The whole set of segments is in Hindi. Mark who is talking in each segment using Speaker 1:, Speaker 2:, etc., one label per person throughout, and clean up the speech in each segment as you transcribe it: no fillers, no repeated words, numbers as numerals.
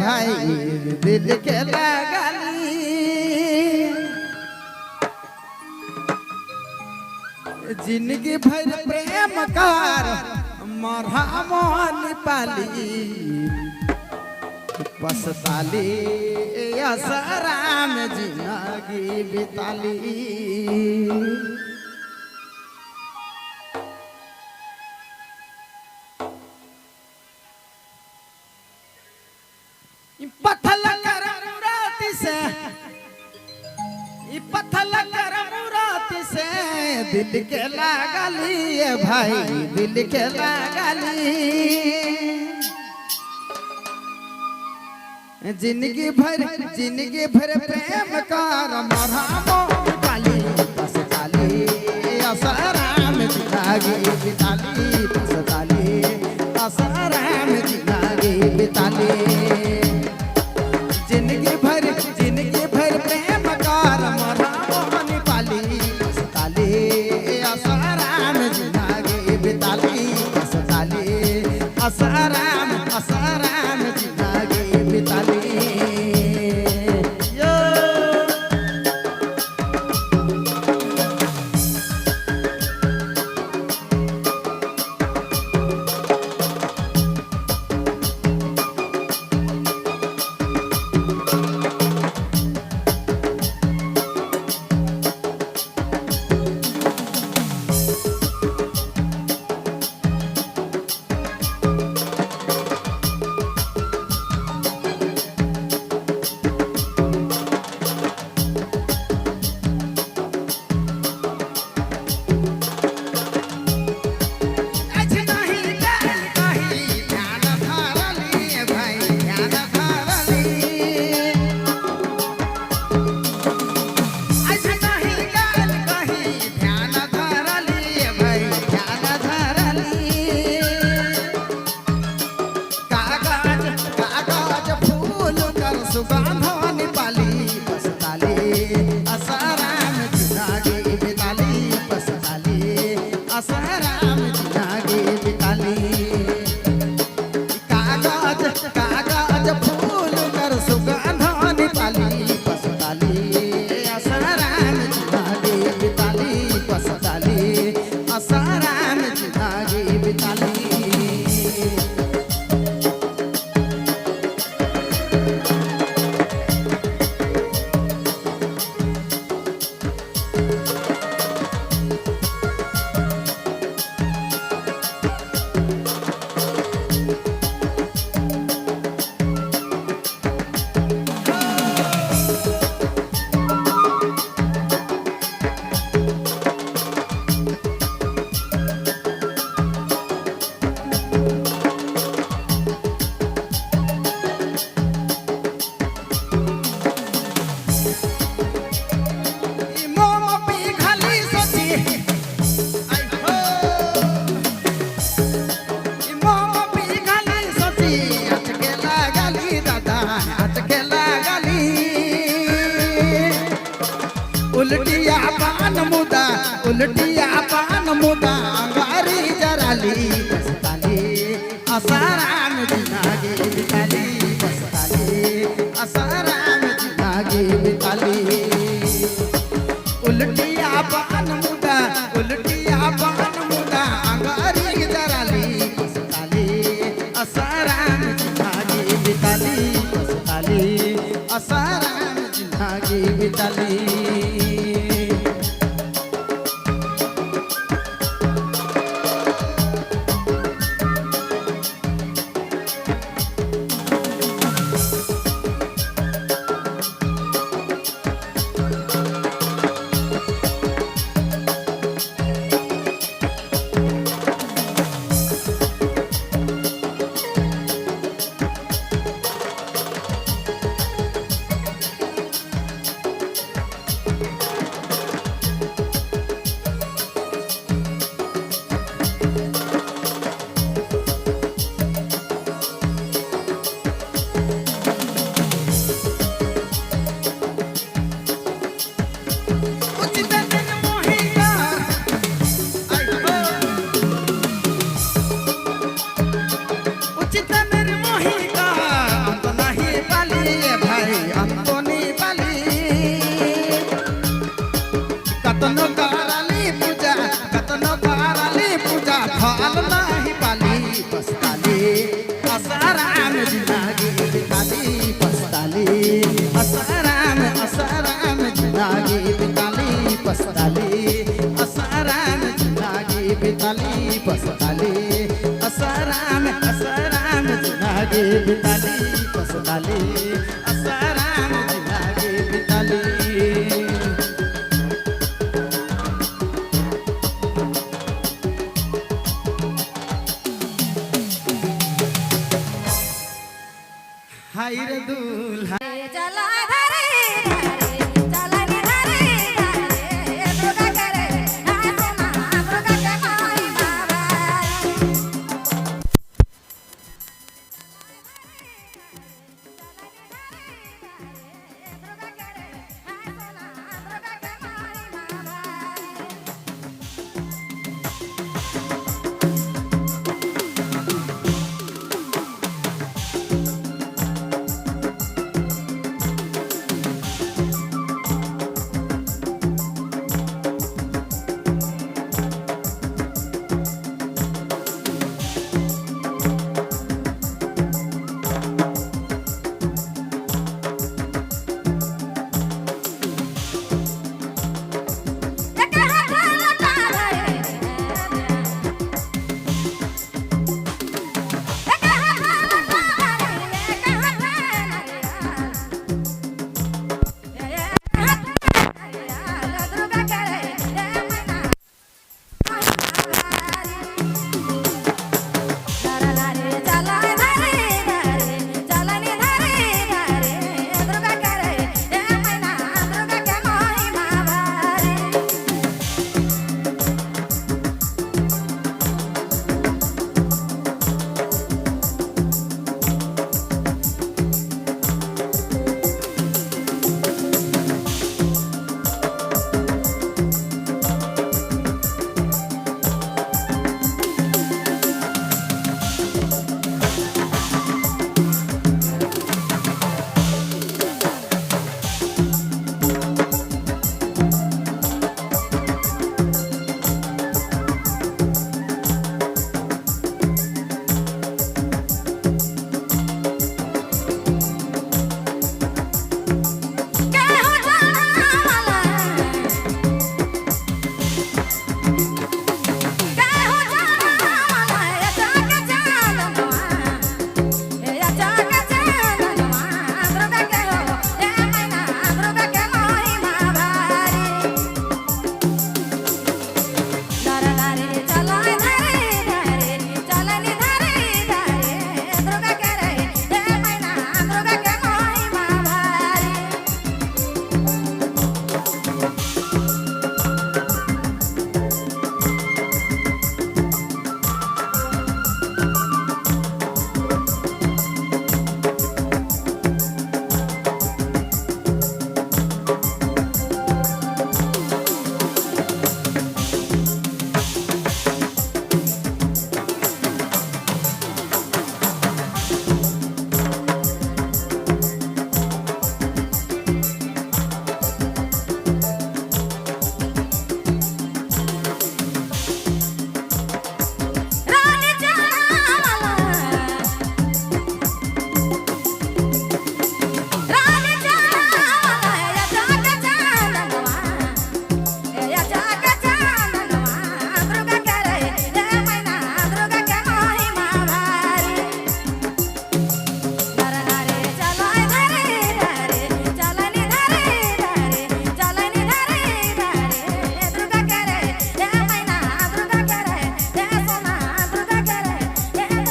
Speaker 1: भाई दिल के लगाली जिंदगी भर प्रेम कार मरहा मोहन पाली पछताली असरा में जिंदगी बिताली पत्थल कर मुराती से पत्थल कर मुराती से दिल के लागली भाई दिल के लागली जिंदगी भर प्रेम कर मरहा मोहन पाली पछताली असरा में जिंदगी बिताली पछताली असरा में जिंदगी बिताली जिंदगी भर प्रेम कर मरहा मोहन पाली पछताली असरा में जिंदगी बिताली पछताली असरा में जिंदगी बिताली उल्टिया पान मुदा अंगारी जराली पछताली असरा में जिंदगी बिताली पछताली असरा में जिंदगी बिताली उल्टिया पान मुदा अंगारी जराली पछताली असरा में जिंदगी बिताली पछताली असरा में जिंदगी बिताली बिताली आसाराम जिंदगी बिताली हाय रे दूल्हा
Speaker 2: चला धरे चला नि धरे दुर्गा करे सोना दुर्गा के माई बाबा दुर्गा करे सोना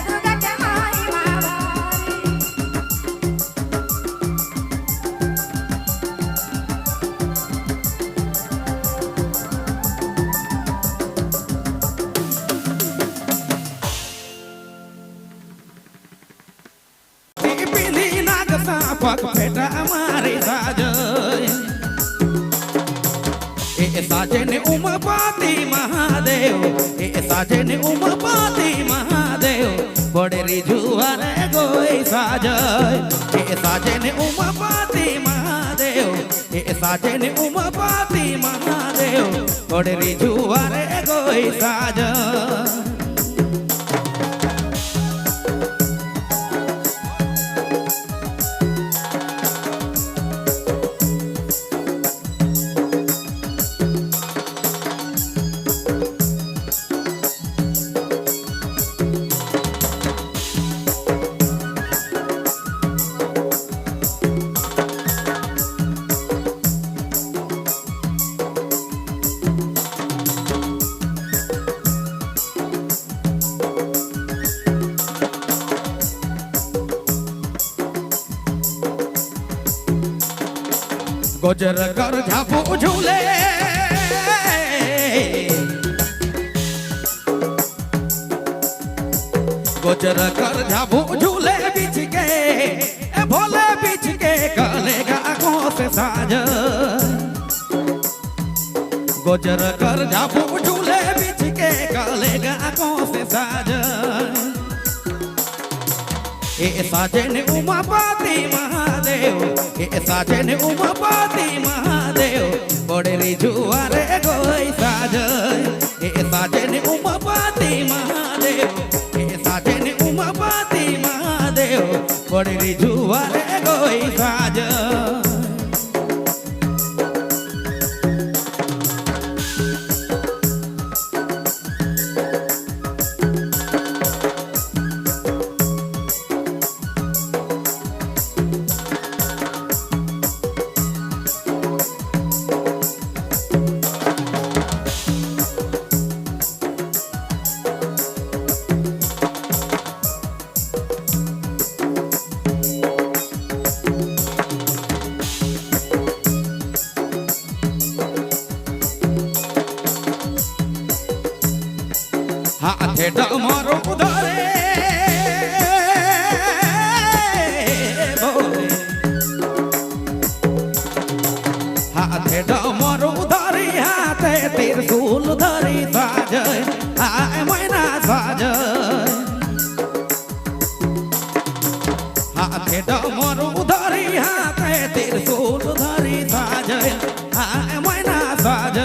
Speaker 2: दुर्गा के माई बाबा
Speaker 1: पग फेटा मारे साजय ए साजन उमापति महादेव ए साजन उमापति महादेव बड़े रिजुआरे गोई साजय ए साजन उमापति महादेव ए साजन उमापति महादेव बड़े रिजुआरे गोई साजय गुजर कर झापू झूले गुजर कर झापू झूले बिछ के भोले बिछ के कलेगा आंखों से साज गुजर कर झापू झूले बिछ के कलेगा आंखों से साज ए साजन उमापति महादेव ए साजन उमापति महादेव बड़े रे जुआरे गोई साज ए साजन उमापति महादेव ए साजन उमापति महादेव बड़े रे जुआरे गोई साज हाथे डमरू धरे बोले हाथे डमरू धरी हाथे त्रिशूल धरी साज आय मैना साज हाथे डमरू धरी हाथे त्रिशूल धरी साज आय मैना साज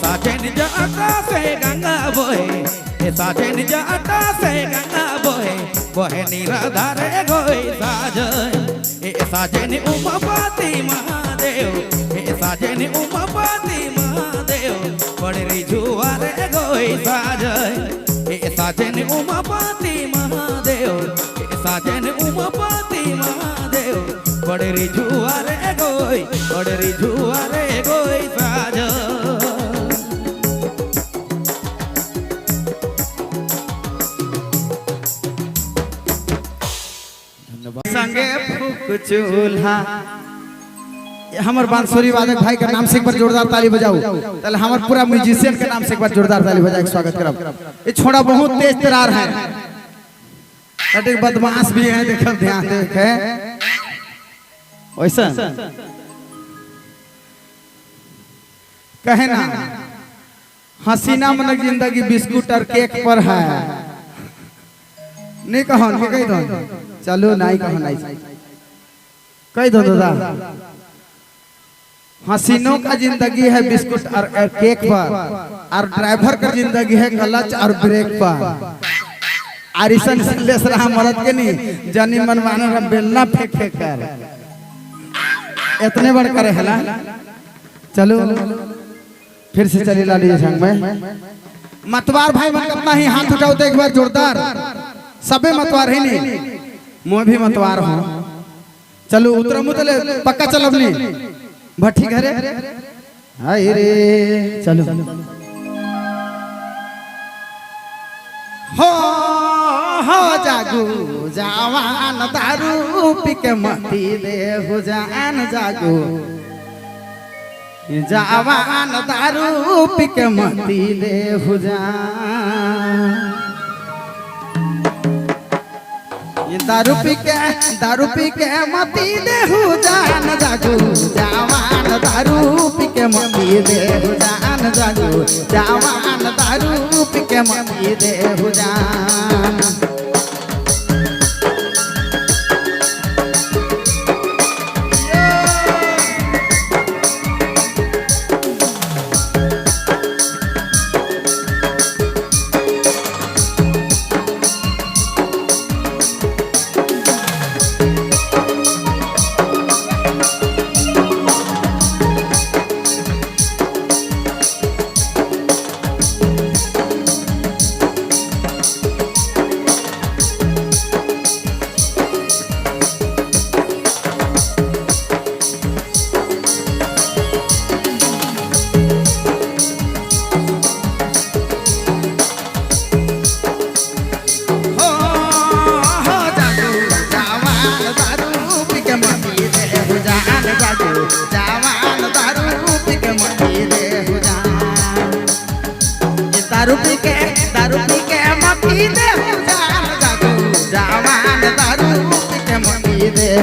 Speaker 1: साजन जाटा से गंगा बोहे साजन जाटा से गंगा बोहे बोहे निराधारे गोई साज साजन उमापति महादेव साजन उमापति महादेव बड़े रे जुआरे गोई साज साजन उमापति महादेव साजन उमापति महादेव बड़े रे जुआरे गोई साज संगे फूक चूल्हा हमार बांसुरी वादक भाई के नाम से एक बार जोरदार ताली बजाओ ताले हमार पूरा म्यूजिशियन के नाम से एक बार जोरदार ताली बजा के स्वागत करब ये छोड़ा बहुत तेज तरार है अटे बदमाश भी है देखो ध्यान देखे वैसा कहे ना हसीना मन जिंदगी बिस्कुट और केक पर है नहीं कहो नहीं कही दो चलो नहीं कहो नहीं कही दो दादा हसीनों का जिंदगी है बिस्कुट और केक पर और ड्राइवर का जिंदगी है क्लच और ब्रेक पर आरिसन संदेश रहा मरद के नहीं जानी मनमाना बेलना फेंक फेंक कर इतने बड़ करे हला चलो फिर से चली लाली संग में मतवार भाई मन अपना ही हाथ उठाओ तो एक बार जोरदार सबे मतवार है नहीं मैं भी मतवार हूँ चलो उतरो मुतले पक्का चलो अपनी भट्टी घरे हाय रे चलो हो जागू जवान दारू पी के मती दे हो जान जागू जवान दारू पी के मती दे हो जान दारू पी के मती दे हो जान जागू जवान दारू पी के मती दे हो जान जागू जवान दारू पी के मती दे हो जान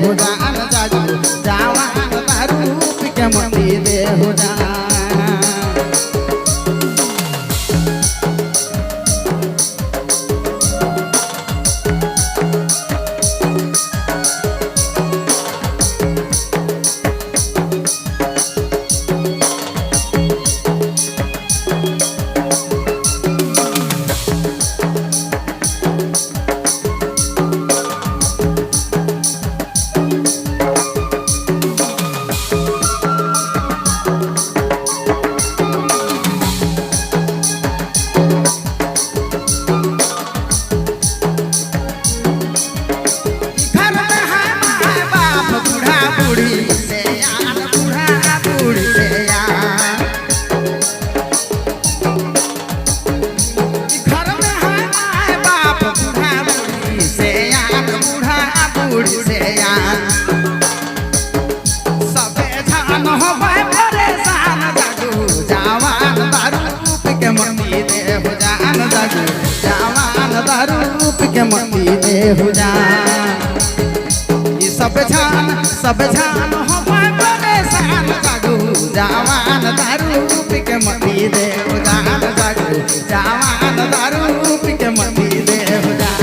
Speaker 1: हो जान जागो जवान दारू पी के मती दे हो जान के मती दे हो जान सब जान हो परेशान जागो जवान दारू पी के मती दे हो जान जागो जवान दारू पी के मती दे हो जान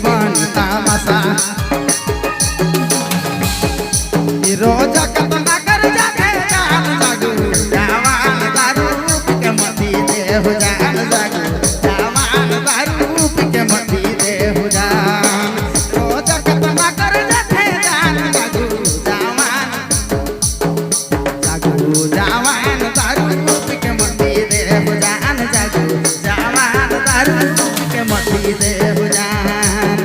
Speaker 1: बनता मसा रोजा कतना कर जाके जान जागो जवान दारू पी के मती दे हो जान जागो जवान दारू पी के मती दे हो जान रोजा कतना कर जाके जान जागो जवान दारू पी के मती दे हो जान जागो जवान दारू पी के मती दे हो जान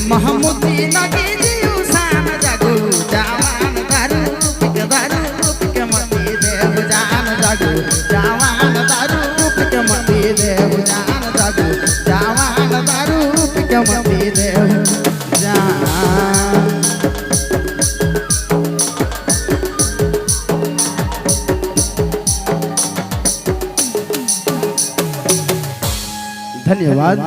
Speaker 1: महमूदी नगी जीव सान जागो जवान दारू पी के मती दे हो जान जागो जवान दारू पी के मती दे हो जान जागो जवान दारू पी के मती दे हो जान। धन्यवाद।